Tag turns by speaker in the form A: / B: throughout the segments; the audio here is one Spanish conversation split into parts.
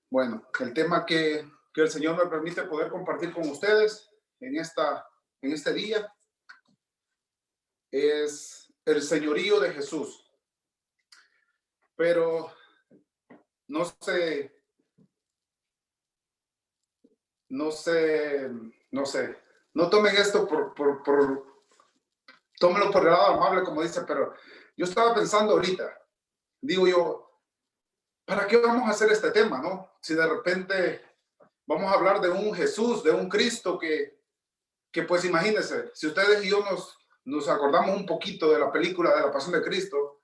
A: Bueno, el tema que el Señor me permite poder compartir con ustedes en este día es el señorío de Jesús. Pero no sé, no sé, no sé, no tomen esto tómenlo por el lado amable, como dice, pero yo estaba pensando ahorita, digo yo, ¿para qué vamos a hacer este tema, no? Si de repente vamos a hablar de un Jesús, de un Cristo que pues imagínense, si ustedes y yo nos acordamos un poquito de la película de la Pasión de Cristo,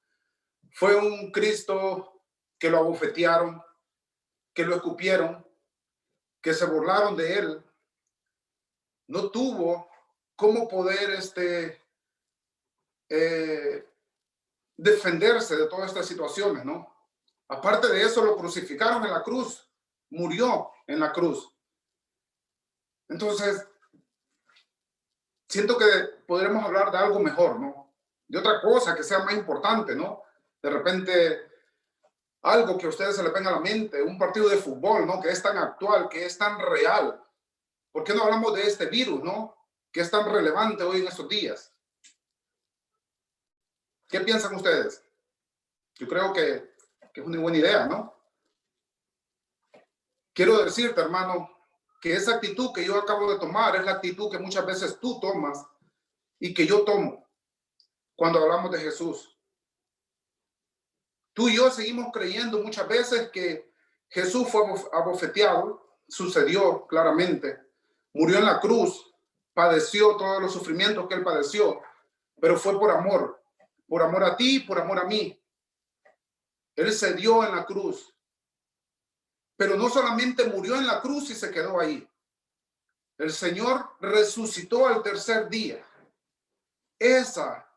A: fue un Cristo que lo abofetearon, que lo escupieron, que se burlaron de él, no tuvo cómo poder eh, defenderse de todas estas situaciones, ¿no? Aparte de eso, lo crucificaron en la cruz, murió en la cruz. Entonces, siento que podremos hablar de algo mejor, ¿no? De otra cosa que sea más importante, ¿no? De repente, algo que a ustedes se les venga a la mente, un partido de fútbol, ¿no? Que es tan actual, que es tan real. ¿Por qué no hablamos de este virus, ¿no? Que es tan relevante hoy en estos días. ¿Qué piensan ustedes? Yo creo que es una buena idea, ¿no? Quiero decirte, hermano, que esa actitud que yo acabo de tomar es la actitud que muchas veces tú tomas y que yo tomo cuando hablamos de Jesús. Tú y yo seguimos creyendo muchas veces que Jesús fue abofeteado, sucedió claramente, murió en la cruz, padeció todos los sufrimientos que él padeció, pero fue por amor a ti, por amor a mí. Él se dio en la cruz, pero no solamente murió en la cruz y se quedó ahí. El Señor resucitó al tercer día. Esa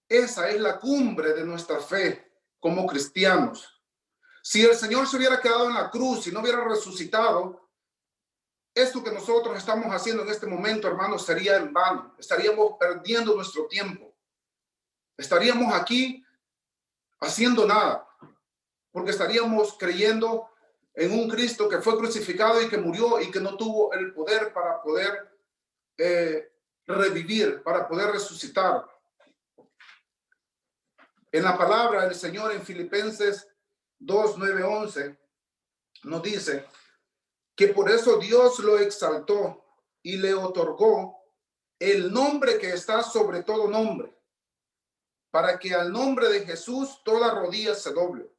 A: es la cumbre de nuestra fe como cristianos. Si el Señor se hubiera quedado en la cruz y no hubiera resucitado, esto que nosotros estamos haciendo en este momento, hermanos, sería en vano. Estaríamos perdiendo nuestro tiempo. Estaríamos aquí haciendo nada, porque estaríamos creyendo en un Cristo que fue crucificado y que murió y que no tuvo el poder para poder revivir, para poder resucitar. En la palabra del Señor en Filipenses 2, 9, 11 nos dice que por eso Dios lo exaltó y le otorgó el nombre que está sobre todo nombre, para que al nombre de Jesús toda rodilla se doble,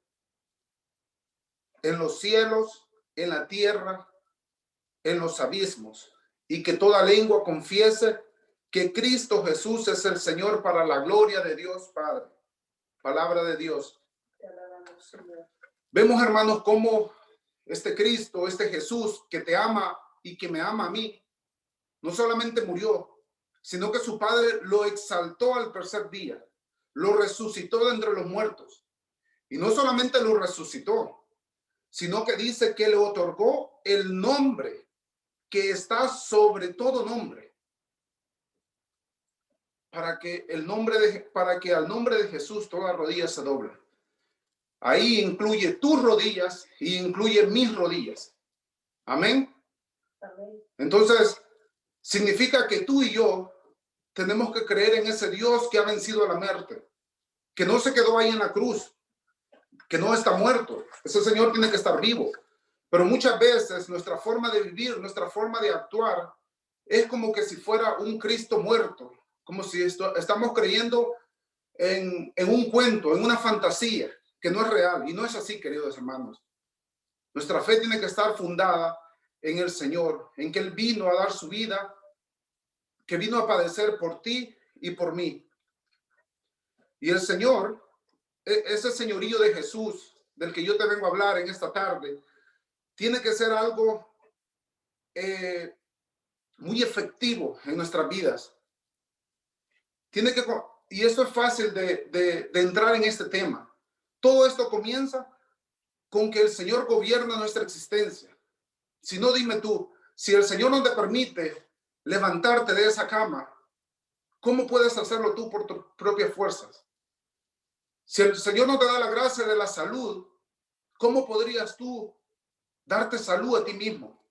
A: en los cielos, en la tierra, en los abismos, y que toda lengua confiese que Cristo Jesús es el Señor, para la gloria de Dios Padre. Palabra de Dios. Vemos, hermanos, cómo este Cristo, este Jesús que te ama y que me ama a mí, no solamente murió, sino que su Padre lo exaltó al tercer día, lo resucitó de entre los muertos. Y no solamente lo resucitó, sino que dice que le otorgó el nombre que está sobre todo nombre, para que al nombre de Jesús toda rodilla se doble. Ahí incluye tus rodillas y incluye mis rodillas. Amén. Amén. Entonces, significa que tú y yo tenemos que creer en ese Dios que ha vencido a la muerte, que no se quedó ahí en la cruz, que no está muerto. Ese Señor tiene que estar vivo. Pero muchas veces nuestra forma de vivir, nuestra forma de actuar, es como que si fuera un Cristo muerto, como si estamos creyendo en un cuento, en una fantasía que no es real. Y no es así, queridos hermanos. Nuestra fe tiene que estar fundada en el Señor, en que Él vino a dar su vida, que vino a padecer por ti y por mí. Y el Señor, ese señorío de Jesús, del que yo te vengo a hablar en esta tarde, tiene que ser algo muy efectivo en nuestras vidas. Y esto es fácil de entrar en este tema. Todo esto comienza con que el Señor gobierna nuestra existencia. Si no, dime tú, si el Señor no te permite levantarte de esa cama, ¿cómo puedes hacerlo tú por tus propias fuerzas? Si el Señor no te da la gracia de la salud, ¿cómo podrías tú darte salud a ti mismo.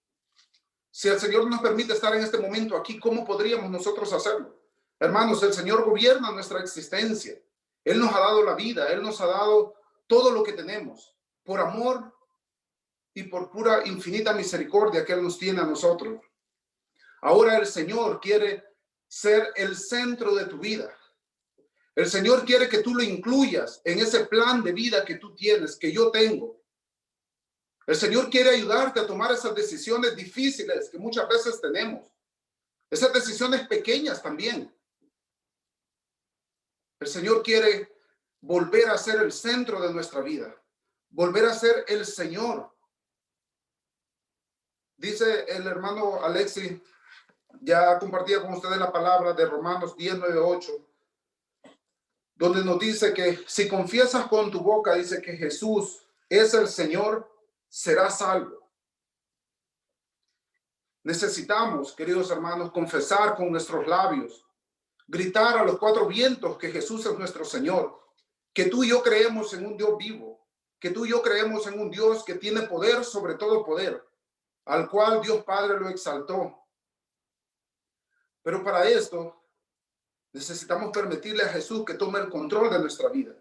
A: Si el Señor nos permite estar en este momento aquí, ¿cómo podríamos nosotros hacerlo? Hermanos, el Señor gobierna nuestra existencia. Él nos ha dado la vida, Él nos ha dado todo lo que tenemos, por amor y por pura infinita misericordia que Él nos tiene a nosotros. Ahora el Señor quiere ser el centro de tu vida. El Señor quiere que tú lo incluyas en ese plan de vida que tú tienes, que yo tengo. El Señor quiere ayudarte a tomar esas decisiones difíciles que muchas veces tenemos. Esas decisiones pequeñas también. El Señor quiere volver a ser el centro de nuestra vida. Volver a ser el Señor. Dice el hermano Alexi, ya compartía con ustedes la palabra de Romanos 10, 9, 8, donde nos dice que si confiesas con tu boca, dice que Jesús es el Señor, serás salvo. Necesitamos, queridos hermanos, confesar con nuestros labios, gritar a los cuatro vientos que Jesús es nuestro Señor, que tú y yo creemos en un Dios vivo, que tú y yo creemos en un Dios que tiene poder sobre todo poder, al cual Dios Padre lo exaltó. Pero para esto necesitamos permitirle a Jesús que tome el control de nuestra vida.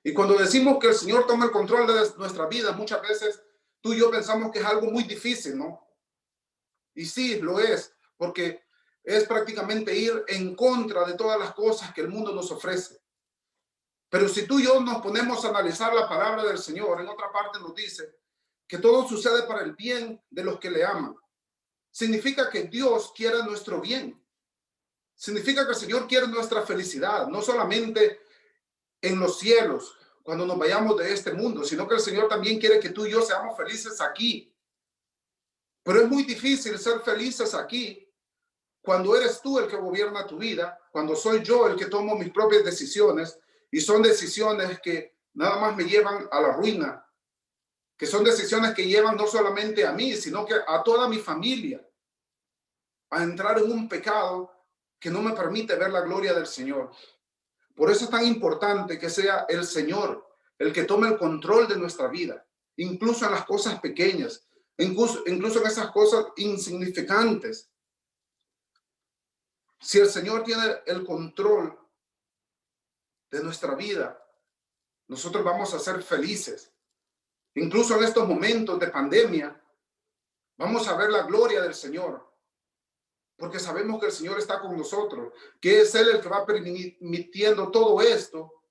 A: Y cuando decimos que el Señor toma el control de nuestra vida, muchas veces tú y yo pensamos que es algo muy difícil, ¿no? Y sí, lo es, porque es prácticamente ir en contra de todas las cosas que el mundo nos ofrece. Pero si tú y yo nos ponemos a analizar la palabra del Señor, en otra parte nos dice que todo sucede para el bien de los que le aman. Significa que Dios quiere nuestro bien. Significa que el Señor quiere nuestra felicidad, no solamente en los cielos, cuando nos vayamos de este mundo, sino que el Señor también quiere que tú y yo seamos felices aquí. Pero es muy difícil ser felices aquí cuando eres tú el que gobierna tu vida, cuando soy yo el que tomo mis propias decisiones, y son decisiones que nada más me llevan a la ruina, que son decisiones que llevan no solamente a mí, sino que a toda mi familia a entrar en un pecado que no me permite ver la gloria del Señor. Por eso es tan importante que sea el Señor el que tome el control de nuestra vida, incluso en las cosas pequeñas, incluso en esas cosas insignificantes. Si el Señor tiene el control de nuestra vida, nosotros vamos a ser felices. Incluso en estos momentos de pandemia, vamos a ver la gloria del Señor, porque sabemos que el Señor está con nosotros, que es Él el que va permitiendo todo esto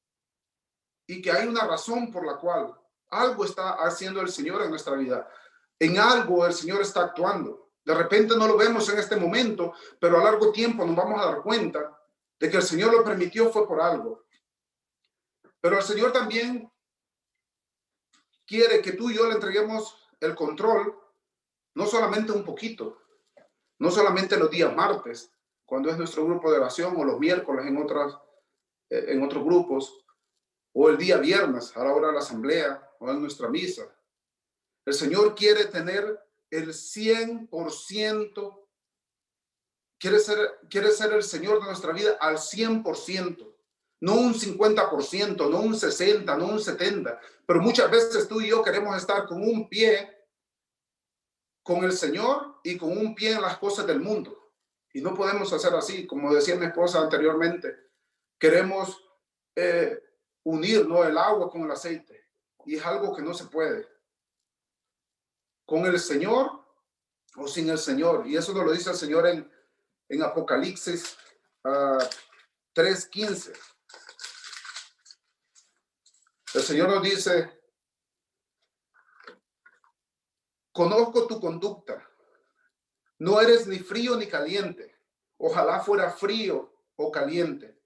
A: y que hay una razón por la cual algo está haciendo el Señor en nuestra vida. En algo el Señor está actuando. De repente no lo vemos en este momento, pero a largo tiempo nos vamos a dar cuenta de que el Señor lo permitió fue por algo. Pero el Señor también quiere que tú y yo le entreguemos el control, no solamente un poquito, no solamente los días martes, cuando es nuestro grupo de oración, o los miércoles en otros grupos, o el día viernes a la hora de la asamblea, o en nuestra misa. El Señor quiere tener el 100%, quiere ser el Señor de nuestra vida al 100%. No un 50%, no un 60%, no un 70%, pero muchas veces tú y yo queremos estar con un pie con el Señor y con un pie en las cosas del mundo. Y no podemos hacer así. Como decía mi esposa anteriormente, queremos unir, ¿no?, el agua con el aceite. Y es algo que no se puede. Con el Señor o sin el Señor. Y eso nos lo dice el Señor en Apocalipsis 3:15. El Señor nos dice: conozco tu conducta. No eres ni frío ni caliente. Ojalá fuera frío o caliente.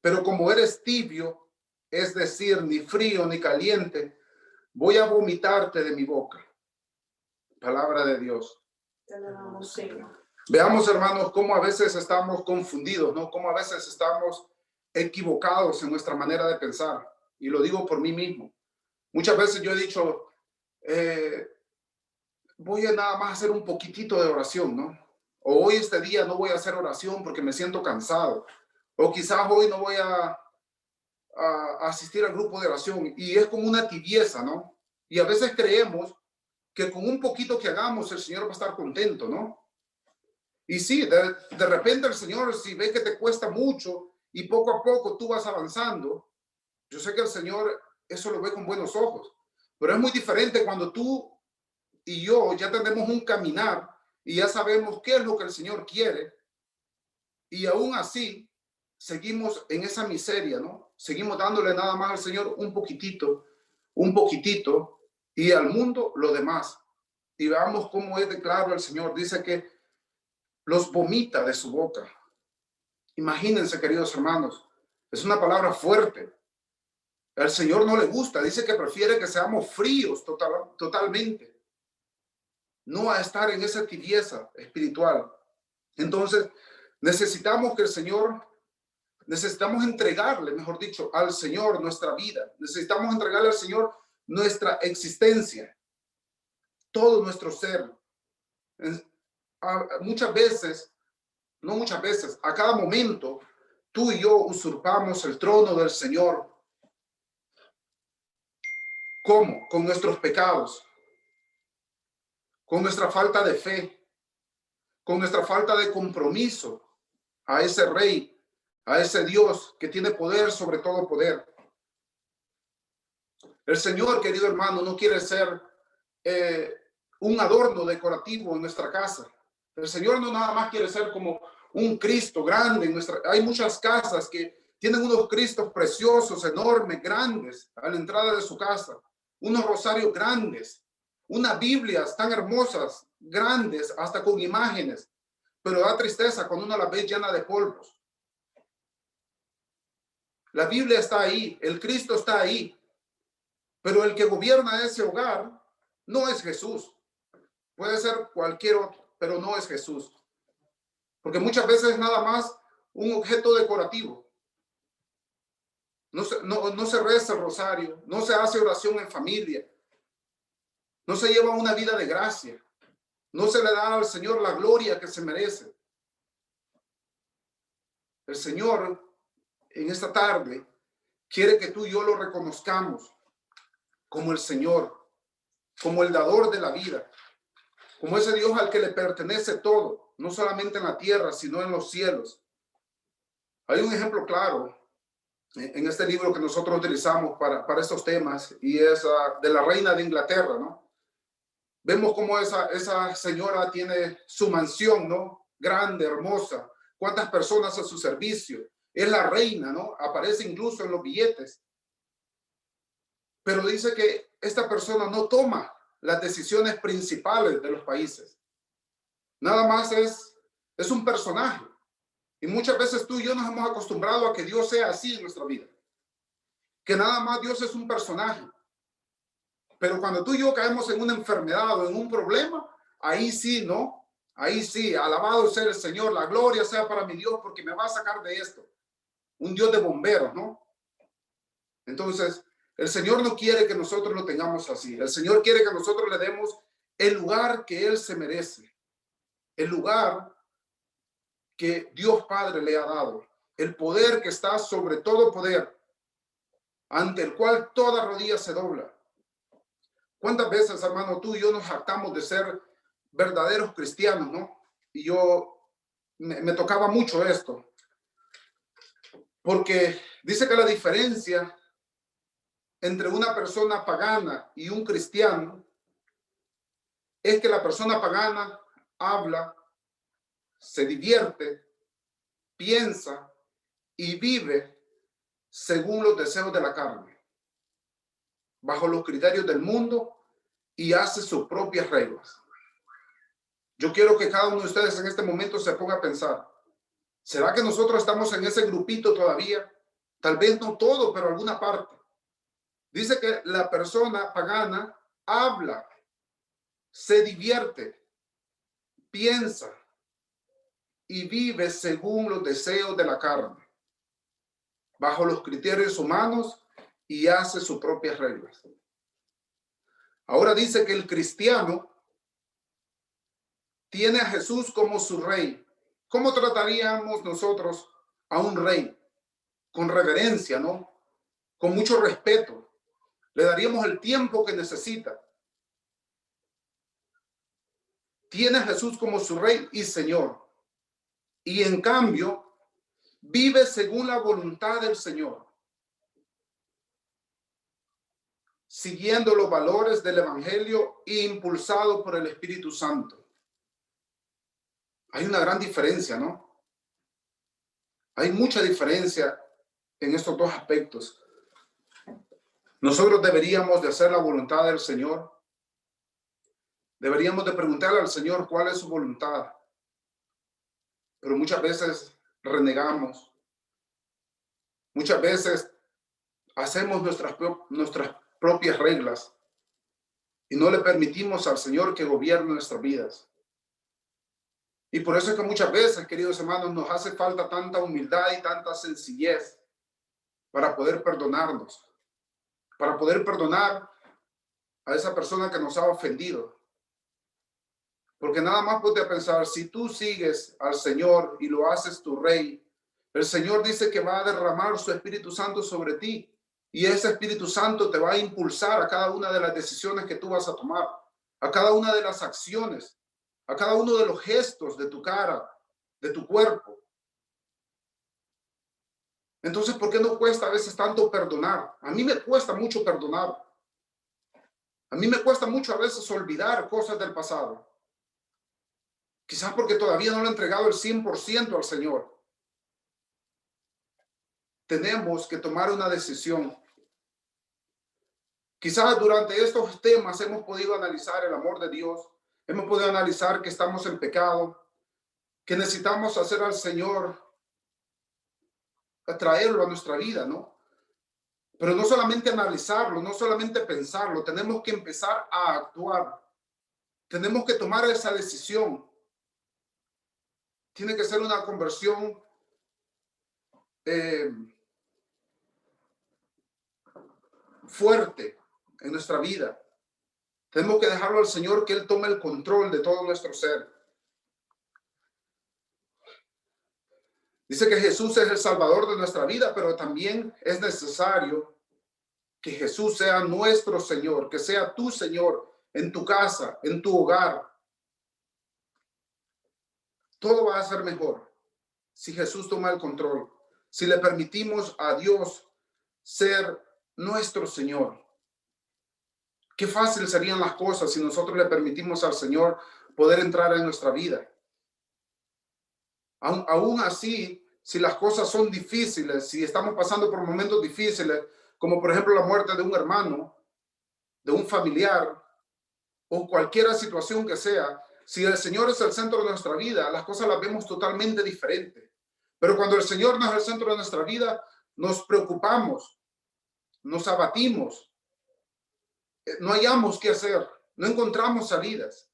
A: Pero como eres tibio, es decir, ni frío ni caliente, voy a vomitarte de mi boca. Palabra de Dios. Veamos, hermanos, cómo a veces estamos confundidos, ¿no? Cómo a veces estamos equivocados en nuestra manera de pensar. Y lo digo por mí mismo. Muchas veces yo he dicho, voy a nada más hacer un poquitito de oración, ¿no? O hoy este día no voy a hacer oración porque me siento cansado. O quizás hoy no voy a asistir al grupo de oración. Y es como una tibieza, ¿no? Y a veces creemos que con un poquito que hagamos el Señor va a estar contento, ¿no? Y sí, de repente el Señor, si ve que te cuesta mucho y poco a poco tú vas avanzando, yo sé que el Señor eso lo ve con buenos ojos, pero es muy diferente cuando tú y yo ya tenemos un caminar y ya sabemos qué es lo que el Señor quiere y aún así seguimos en esa miseria, ¿no? Seguimos dándole nada más al Señor un poquitito y al mundo lo demás. Y veamos cómo es de claro el Señor. Dice que los vomita de su boca. Imagínense, queridos hermanos, es una palabra fuerte. Al Señor no le gusta, dice que prefiere que seamos fríos totalmente, no a estar en esa tibieza espiritual. Entonces, necesitamos que el Señor, necesitamos entregarle, mejor dicho, al Señor nuestra vida. Necesitamos entregarle al Señor nuestra existencia, todo nuestro ser. Muchas veces, no muchas veces, a cada momento, tú y yo usurpamos el trono del Señor. ¿Cómo? Con nuestros pecados, con nuestra falta de fe, con nuestra falta de compromiso a ese Rey, a ese Dios que tiene poder sobre todo poder. El Señor, querido hermano, no quiere ser un adorno decorativo en nuestra casa. El Señor no nada más quiere ser como un Cristo grande en nuestra. Hay muchas casas que tienen unos Cristos preciosos, enormes, grandes, a la entrada de su casa, unos rosarios grandes, unas Biblias tan hermosas, grandes, hasta con imágenes, pero da tristeza cuando uno la ve llena de polvos. La Biblia está ahí, el Cristo está ahí, pero el que gobierna ese hogar no es Jesús. Puede ser cualquier otro, pero no es Jesús. Porque muchas veces es nada más un objeto decorativo. No se reza el rosario, no se hace oración en familia, no se lleva una vida de gracia, no se le da al Señor la gloria que se merece. El Señor en esta tarde quiere que tú y yo lo reconozcamos como el Señor, como el dador de la vida, como ese Dios al que le pertenece todo, no solamente en la tierra, sino en los cielos. Hay un ejemplo claro en este libro que nosotros utilizamos para estos temas y es de la reina de Inglaterra, ¿no? Vemos cómo esa señora tiene su mansión, ¿no? Grande, hermosa, cuántas personas a su servicio. Es la reina, ¿no? Aparece incluso en los billetes. Pero dice que esta persona no toma las decisiones principales de los países. Nada más es un personaje. Y muchas veces tú y yo nos hemos acostumbrado a que Dios sea así en nuestra vida. Que nada más Dios es un personaje. Pero cuando tú y yo caemos en una enfermedad o en un problema, ahí sí, ¿no? Ahí sí, alabado sea el Señor, la gloria sea para mi Dios porque me va a sacar de esto. Un Dios de bomberos, ¿no? Entonces, el Señor no quiere que nosotros lo tengamos así. El Señor quiere que nosotros le demos el lugar que Él se merece. El lugar que Dios Padre le ha dado. El poder que está sobre todo poder, ante el cual toda rodilla se dobla. ¿Cuántas veces, hermano, tú y yo nos jactamos de ser verdaderos cristianos, ¿no? Y yo me tocaba mucho esto. Porque dice que la diferencia entre una persona pagana y un cristiano es que la persona pagana habla, se divierte, piensa y vive según los deseos de la carne, bajo los criterios del mundo y hace sus propias reglas. Yo quiero que cada uno de ustedes en este momento se ponga a pensar, ¿será que nosotros estamos en ese grupito todavía? Tal vez no todo, pero alguna parte. Dice que la persona pagana habla, se divierte, piensa y vive según los deseos de la carne, bajo los criterios humanos y hace sus propias reglas. Ahora dice que el cristiano tiene a Jesús como su rey. ¿Cómo trataríamos nosotros a un rey? Con reverencia, ¿no? Con mucho respeto. Le daríamos el tiempo que necesita. tiene a Jesús como su Rey y Señor. Y en cambio, vive según la voluntad del Señor, siguiendo los valores del Evangelio e impulsado por el Espíritu Santo. Hay una gran diferencia, ¿no? Hay mucha diferencia en estos dos aspectos. Nosotros deberíamos de hacer la voluntad del Señor. Deberíamos de preguntarle al Señor cuál es su voluntad. Pero muchas veces renegamos. Muchas veces hacemos nuestras propias reglas y no le permitimos al Señor que gobierne nuestras vidas. Y por eso es que muchas veces, queridos hermanos, nos hace falta tanta humildad y tanta sencillez para poder perdonarnos, para poder perdonar a esa persona que nos ha ofendido. Porque nada más ponte a pensar, si tú sigues al Señor y lo haces tu Rey, el Señor dice que va a derramar su Espíritu Santo sobre ti. Y ese Espíritu Santo te va a impulsar a cada una de las decisiones que tú vas a tomar, a cada una de las acciones, a cada uno de los gestos de tu cara, de tu cuerpo. Entonces, ¿por qué no cuesta a veces tanto perdonar? A mí me cuesta mucho perdonar. A mí me cuesta mucho a veces olvidar cosas del pasado. Quizás porque todavía no le he entregado el 100% al Señor. Tenemos que tomar una decisión. Quizás durante estos temas hemos podido analizar el amor de Dios, hemos podido analizar que estamos en pecado, que necesitamos hacer al Señor, atraerlo a nuestra vida, ¿no? Pero no solamente analizarlo, no solamente pensarlo, tenemos que empezar a actuar. Tenemos que tomar esa decisión. Tiene que ser una conversión fuerte en nuestra vida. Tenemos que dejarlo al Señor, que Él tome el control de todo nuestro ser. Dice que Jesús es el Salvador de nuestra vida, pero también es necesario que Jesús sea nuestro Señor, que sea tu Señor en tu casa, en tu hogar. Todo va a ser mejor si Jesús toma el control, si le permitimos a Dios ser nuestro Señor. Qué fácil serían las cosas si nosotros le permitimos al Señor poder entrar en nuestra vida. Aún así, si las cosas son difíciles, si estamos pasando por momentos difíciles, como por ejemplo la muerte de un hermano, de un familiar, o cualquier situación que sea, si el Señor es el centro de nuestra vida, las cosas las vemos totalmente diferente. Pero cuando el Señor no es el centro de nuestra vida, nos preocupamos, nos abatimos, no hallamos qué hacer, no encontramos salidas.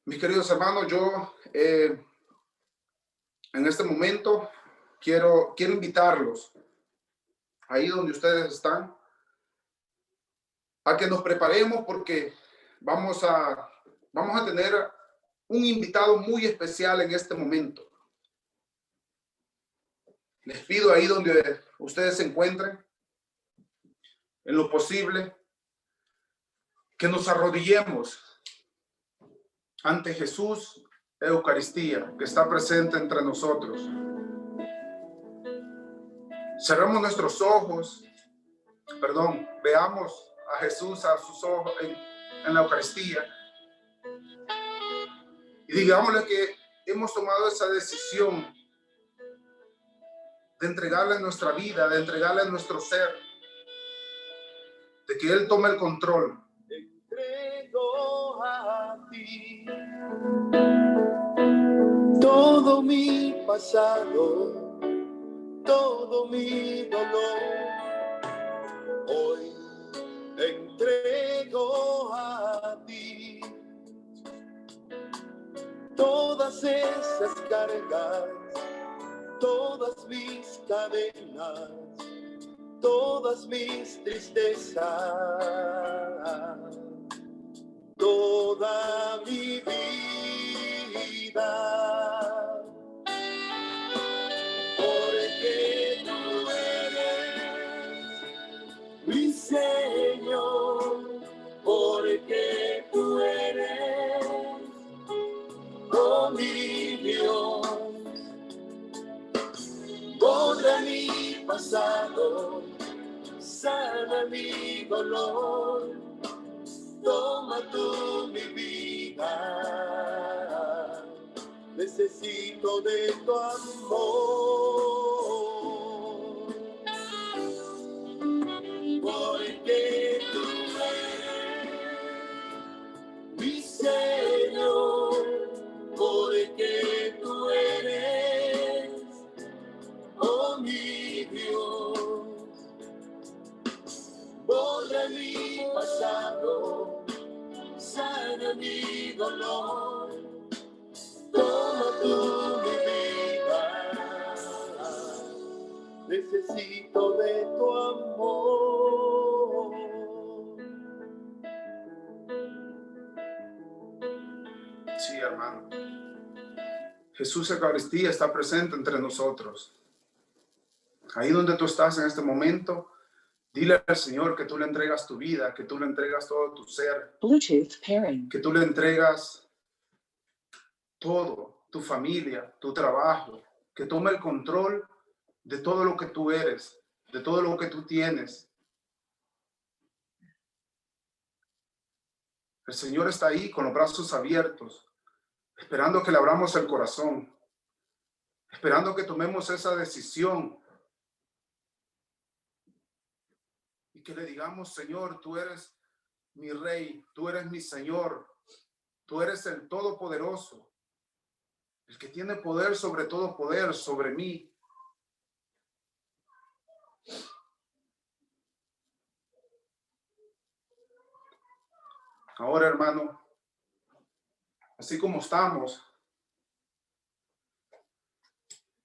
A: Mis queridos hermanos, yo en este momento quiero invitarlos ahí donde ustedes están a que nos preparemos porque vamos a tener un invitado muy especial en este momento. Les pido ahí donde ustedes se encuentren, en lo posible, que nos arrodillemos ante Jesús, Eucaristía, que está presente entre nosotros. Cerramos nuestros ojos, veamos a Jesús a sus ojos en la Eucaristía y digámosle que hemos tomado esa decisión de entregarle nuestra vida, de entregarle nuestro ser, de que Él tome el control. Entrego a ti todo mi pasado, todo mi dolor. Hoy entrego a ti todas esas cargas, todas mis cadenas, todas mis tristezas, toda mi vida, porque tú eres mi Señor,
B: sana mi dolor, toma tú mi vida, necesito de tu amor, porque tú eres mi Señor, porque tú eres, oh mi Dios, borra mi pasado, sana mi dolor, toma tú mi vida, necesito de tu amor.
A: Sí, hermano. Jesús Eucaristía está presente entre nosotros. Ahí donde tú estás en este momento, dile al Señor que tú le entregas tu vida, que tú le entregas todo tu ser,
C: Bluetooth pairing.
A: que tú le entregas todo, tu familia, tu trabajo, que tome el control de todo lo que tú eres, de todo lo que tú tienes. El Señor está ahí con los brazos abiertos, esperando que le abramos el corazón, esperando que tomemos esa decisión y que le digamos, Señor, tú eres mi Rey, tú eres mi Señor, tú eres el Todopoderoso, el que tiene poder sobre todo poder, sobre mí. Ahora, hermano, así como estamos,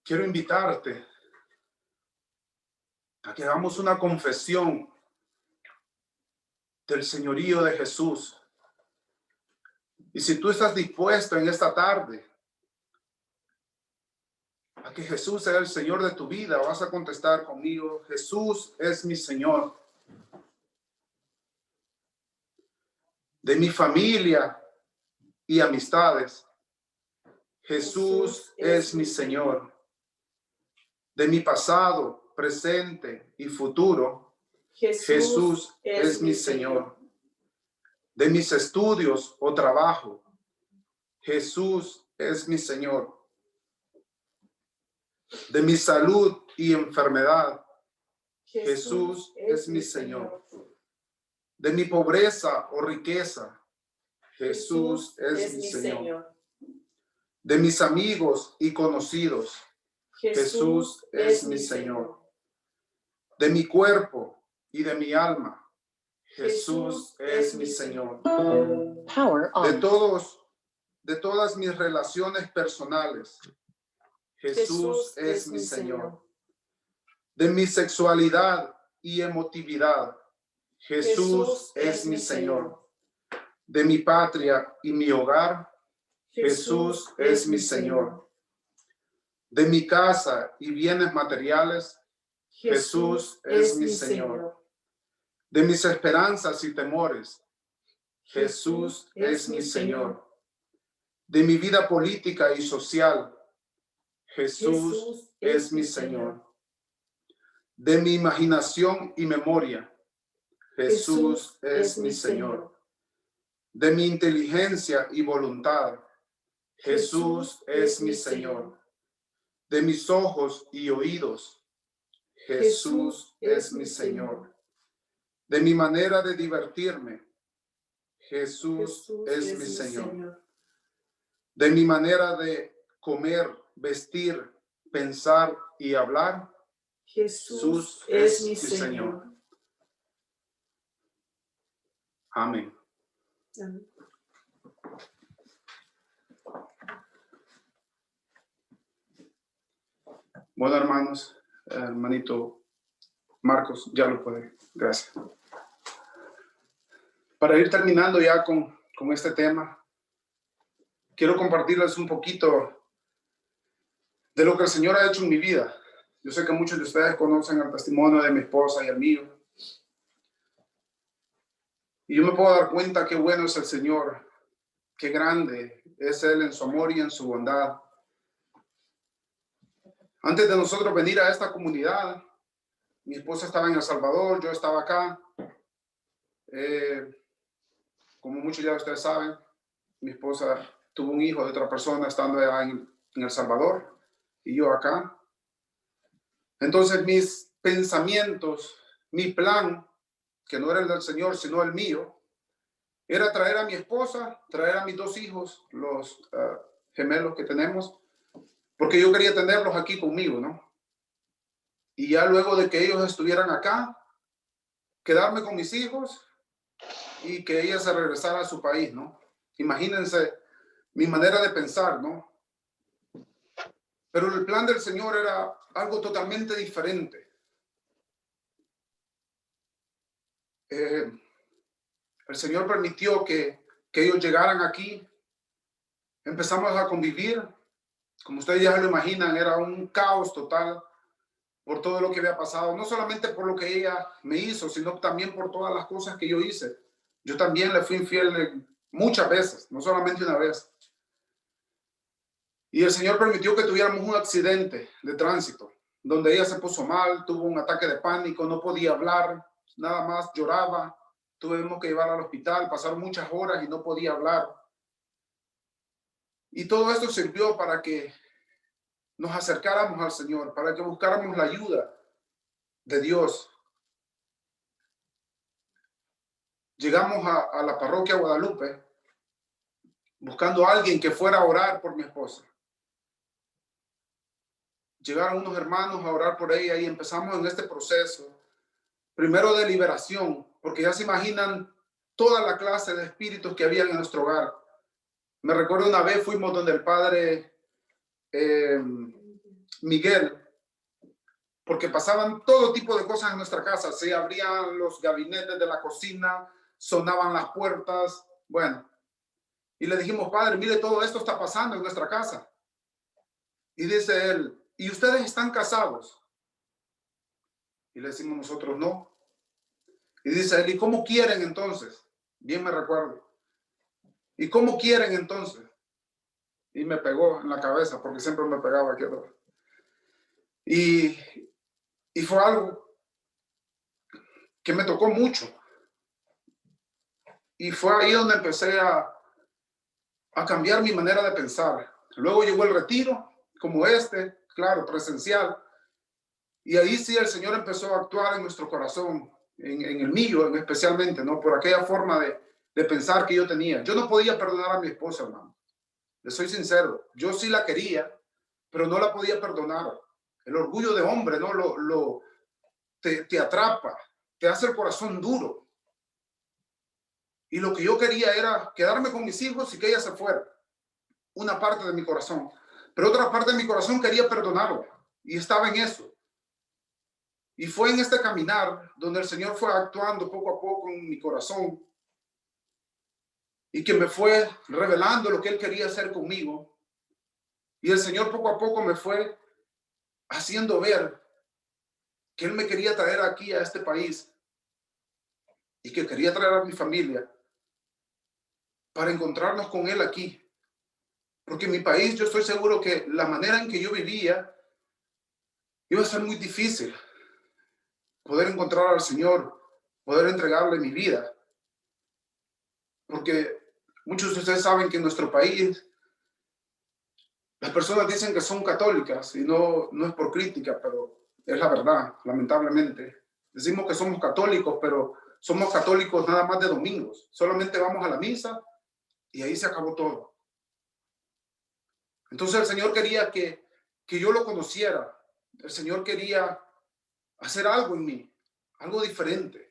A: quiero invitarte a que hagamos una confesión del señorío de Jesús. Y si tú estás dispuesto en esta tarde a que Jesús sea el Señor de tu vida, vas a contestar conmigo, Jesús es mi Señor. De mi familia y amistades, Jesús es mi Señor. De mi pasado, presente y futuro, Jesús es mi Señor. De mis estudios o trabajo, Jesús es mi Señor. De mi salud y enfermedad, Jesús es mi Señor. De mi pobreza o riqueza, Jesús es mi Señor. De mis amigos y conocidos, Jesús es mi Señor. De mi cuerpo y de mi alma, Jesús es mi Señor.
C: Power on.
A: De todas mis relaciones personales, Jesús es mi Señor. De mi sexualidad y emotividad, Jesús es mi Señor. De mi patria y mi hogar, Jesús es mi Señor. De mi casa y bienes materiales, Jesús es mi Señor. De mis esperanzas y temores, Jesús es mi Señor. De mi vida política y social, Jesús es mi Señor. De mi imaginación y memoria, Jesús es mi Señor. De mi inteligencia y voluntad, Jesús es mi Señor. De mis ojos y oídos, Jesús es mi Señor. De mi manera de divertirme, Jesús es mi Señor. De mi manera de comer, vestir, pensar y hablar, Jesús es mi Señor. Amén.
D: Amén.
A: Bueno, hermanos, hermanito Marcos, ya lo puede. Gracias. Para ir terminando ya con este tema, quiero compartirles un poquito de lo que el Señor ha hecho en mi vida. Yo sé que muchos de ustedes conocen el testimonio de mi esposa y el mío. Y yo me puedo dar cuenta qué bueno es el Señor, qué grande es Él en su amor y en su bondad. Antes de nosotros venir a esta comunidad, Mi esposa estaba en El Salvador, yo estaba acá. Como muchos ya ustedes saben, mi esposa tuvo un hijo de otra persona estando allá en El Salvador y yo acá. Entonces mis pensamientos, mi plan, que no era el del Señor, sino el mío, era traer a mi esposa, traer a mis dos hijos, los gemelos que tenemos, porque yo quería tenerlos aquí conmigo, ¿no? Y ya luego de que ellos estuvieran acá, quedarme con mis hijos y que ella se regresara a su país, ¿no? Imagínense mi manera de pensar, ¿no? Pero el plan del Señor era algo totalmente diferente. El Señor permitió que ellos llegaran aquí. Empezamos a convivir. Como ustedes ya se lo imaginan, era un caos total por todo lo que había pasado. No solamente por lo que ella me hizo, sino también por todas las cosas que yo hice. Yo también le fui infiel muchas veces, no solamente una vez. Y el Señor permitió que tuviéramos un accidente de tránsito, donde ella se puso mal, tuvo un ataque de pánico, no podía hablar, nada más lloraba. Tuvimos que llevarla al hospital, pasaron muchas horas y no podía hablar. Y todo esto sirvió para que nos acercáramos al Señor, para que buscáramos la ayuda de Dios. Llegamos a la parroquia Guadalupe buscando a alguien que fuera a orar por mi esposa. Llegaron unos hermanos a orar por ella y empezamos en este proceso, primero de liberación, porque ya se imaginan toda la clase de espíritus que había en nuestro hogar. Me recuerdo una vez fuimos donde el padre Miguel, porque pasaban todo tipo de cosas en nuestra casa. Se abrían los gabinetes de la cocina, sonaban las puertas, bueno. Y le dijimos, padre, mire, todo esto está pasando en nuestra casa. Y dice él, ¿y ustedes están casados? Y le decimos nosotros, no. Y dice él, ¿y cómo quieren entonces? Bien me recuerdo. ¿Y cómo quieren entonces? Y me pegó en la cabeza, porque siempre me pegaba aquí atrás. Y fue algo que me tocó mucho. Y fue ahí donde empecé a cambiar mi manera de pensar. Luego llegó el retiro, como este, claro, presencial. Y ahí sí el Señor empezó a actuar en nuestro corazón, en el mío especialmente, ¿no? Por aquella forma de pensar que yo tenía. Yo no podía perdonar a mi esposa, hermano. Le soy sincero. Yo sí la quería, pero no la podía perdonar. El orgullo de hombre, ¿no? Te atrapa, te hace el corazón duro. Y lo que yo quería era quedarme con mis hijos y que ella se fuera. Una parte de mi corazón. Pero otra parte de mi corazón quería perdonarla. Y estaba en eso. Y fue en este caminar donde el Señor fue actuando poco a poco en mi corazón. Y que me fue revelando lo que Él quería hacer conmigo. Y el Señor poco a poco me fue haciendo ver que Él me quería traer aquí a este país. Y que quería traer a mi familia para encontrarnos con Él aquí. Porque en mi país yo estoy seguro que la manera en que yo vivía iba a ser muy difícil. Poder encontrar al Señor, poder entregarle mi vida. Porque muchos de ustedes saben que en nuestro país las personas dicen que son católicas y no es por crítica, pero es la verdad, lamentablemente. Decimos que somos católicos, pero somos católicos nada más de domingos. Solamente vamos a la misa y ahí se acabó todo. Entonces el Señor quería que yo lo conociera. El Señor quería hacer algo en mí, algo diferente.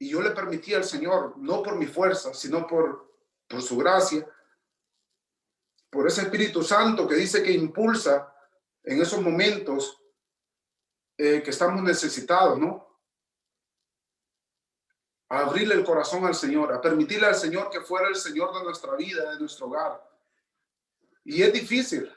A: Y yo le permití al Señor, no por mi fuerza, sino por su gracia, por ese Espíritu Santo que dice que impulsa en esos momentos que estamos necesitados, ¿no? A abrirle el corazón al Señor, a permitirle al Señor que fuera el Señor de nuestra vida, de nuestro hogar. Y es difícil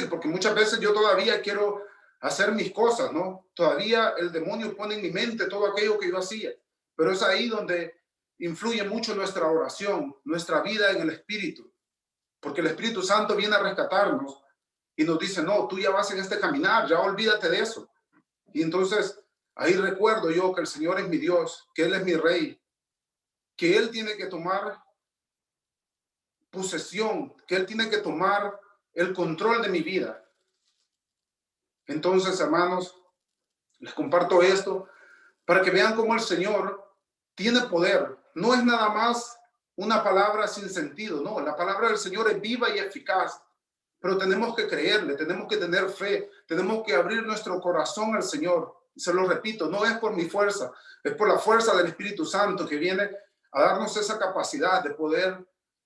A: porque muchas veces yo todavía quiero hacer mis cosas, ¿no? Todavía el demonio pone en mi mente todo aquello que yo hacía, pero es ahí donde influye mucho nuestra oración, nuestra vida en el Espíritu, porque el Espíritu Santo viene a rescatarnos y nos dice, no, tú ya vas en este caminar, ya olvídate de eso. Y entonces ahí recuerdo yo que el Señor es mi Dios, que Él es mi Rey, que Él tiene que tomar posesión, que Él tiene que tomar el control de mi vida. Entonces, hermanos, les comparto esto para que vean cómo el Señor tiene poder. No es nada más una palabra sin sentido, no. La palabra del Señor es viva y eficaz, pero tenemos que creerle, tenemos que tener fe, tenemos que abrir nuestro corazón al Señor. Se lo repito, no es por mi fuerza, es por la fuerza del Espíritu Santo que viene a darnos esa capacidad de poder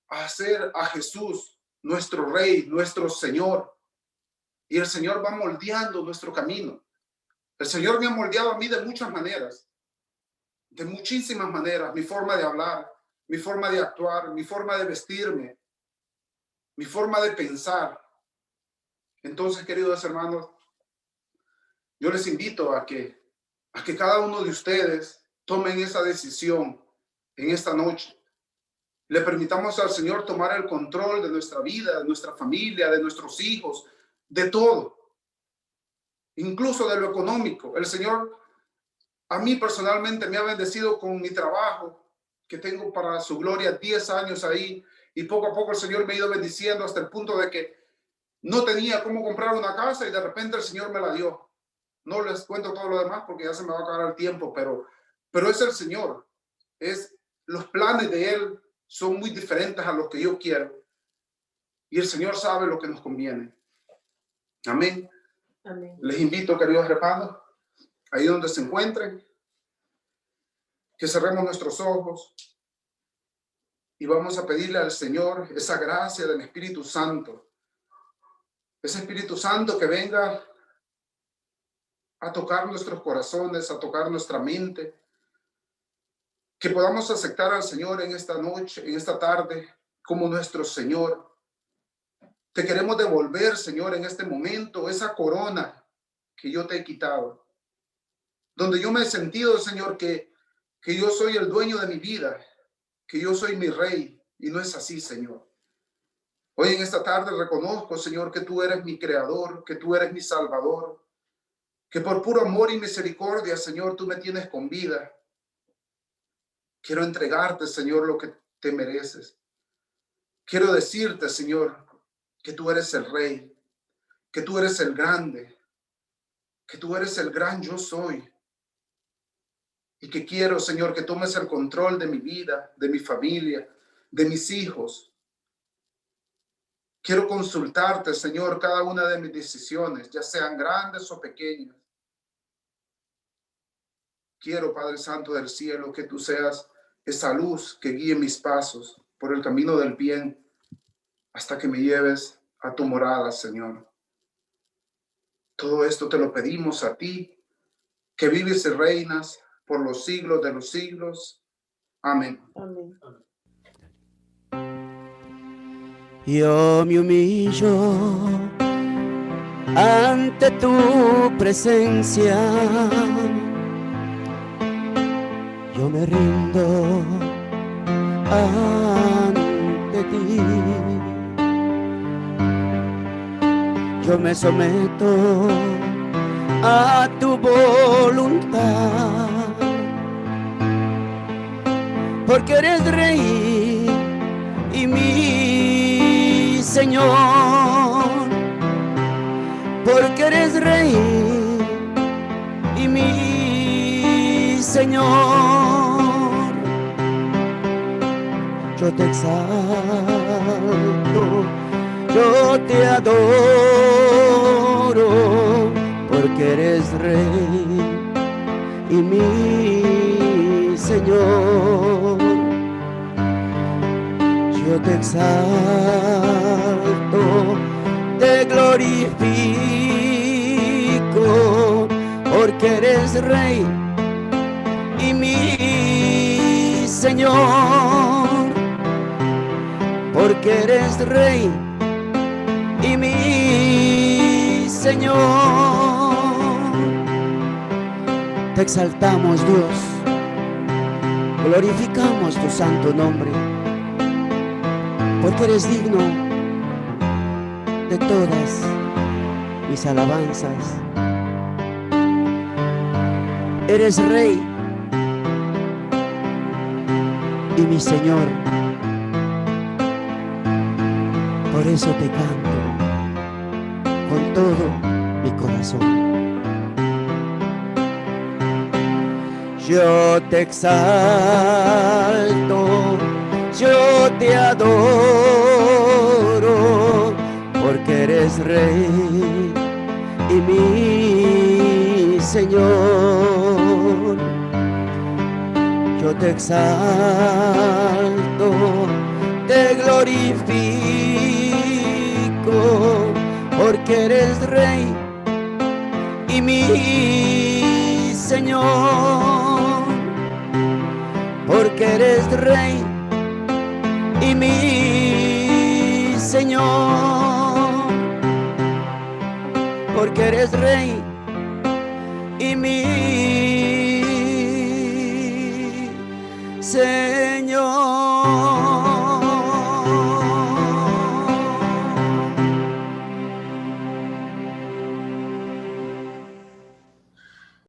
A: hacer a Jesús nuestro Rey, nuestro Señor. Y el Señor va moldeando nuestro camino. El Señor me ha moldeado a mí de muchas maneras, de muchísimas maneras. Mi forma de hablar, mi forma de actuar, mi forma de vestirme, mi forma de pensar. Entonces, queridos hermanos, yo les invito a que cada uno de ustedes tomen esa decisión en esta noche. Le permitamos al Señor tomar el control de nuestra vida, de nuestra familia, de nuestros hijos, de todo, incluso de lo económico. El Señor a mí personalmente me ha bendecido con mi trabajo, que tengo para su gloria 10 años ahí, y poco a poco el Señor me ha ido bendiciendo hasta el punto de que no tenía cómo comprar una casa y de repente el Señor me la dio. No les cuento todo lo demás porque ya se me va a acabar el tiempo, pero es el Señor. Los planes de Él son muy diferentes a los que yo quiero. Y el Señor sabe lo que nos conviene. Amén.
D: Amén.
A: Les invito, queridos hermanos, ahí donde se encuentren, que cerremos nuestros ojos y vamos a pedirle al Señor esa gracia del Espíritu Santo. Ese Espíritu Santo que venga a tocar nuestros corazones, a tocar nuestra mente, que podamos aceptar al Señor en esta noche, en esta tarde, como nuestro Señor. Te queremos devolver, Señor, en este momento, esa corona que yo te he quitado, donde yo me he sentido, Señor, que yo soy el dueño de mi vida, que yo soy mi Rey, y no es así, Señor. Hoy en esta tarde reconozco, Señor, que tú eres mi Creador, que tú eres mi Salvador, que por puro amor y misericordia, Señor, tú me tienes con vida. Quiero entregarte, Señor, lo que te mereces. Quiero decirte, Señor, que tú eres el Rey, que tú eres el grande, que tú eres el gran yo soy. Y que quiero, Señor, que tomes el control de mi vida, de mi familia, de mis hijos. Quiero consultarte, Señor, cada una de mis decisiones, ya sean grandes o pequeñas. Quiero, Padre Santo del cielo, que tú seas esa luz que guíe mis pasos por el camino del bien hasta que me lleves a tu morada, Señor. Todo esto te lo pedimos a ti, que vives y reinas por los siglos de los siglos. Amén.
D: Amén.
E: Yo me humillo ante tu presencia. Yo me rindo ante ti. Yo me someto a tu voluntad, porque eres Rey y mi Señor, porque eres Rey y mi Señor. Yo te exalto, yo te adoro, porque eres Rey y mi Señor. Yo te exalto, te glorifico, porque eres Rey y mi Señor, porque eres Rey y mi Señor. Te exaltamos, Dios, glorificamos tu santo nombre, porque eres digno de todas mis alabanzas. Eres Rey y mi Señor. Por eso te canto con todo mi corazón. Yo te exalto, yo te adoro, porque eres Rey y mi Señor. Yo te exalto, te glorifico, porque eres Rey y mi Señor. Porque eres Rey y mi Señor. Porque eres Rey y mi Señor.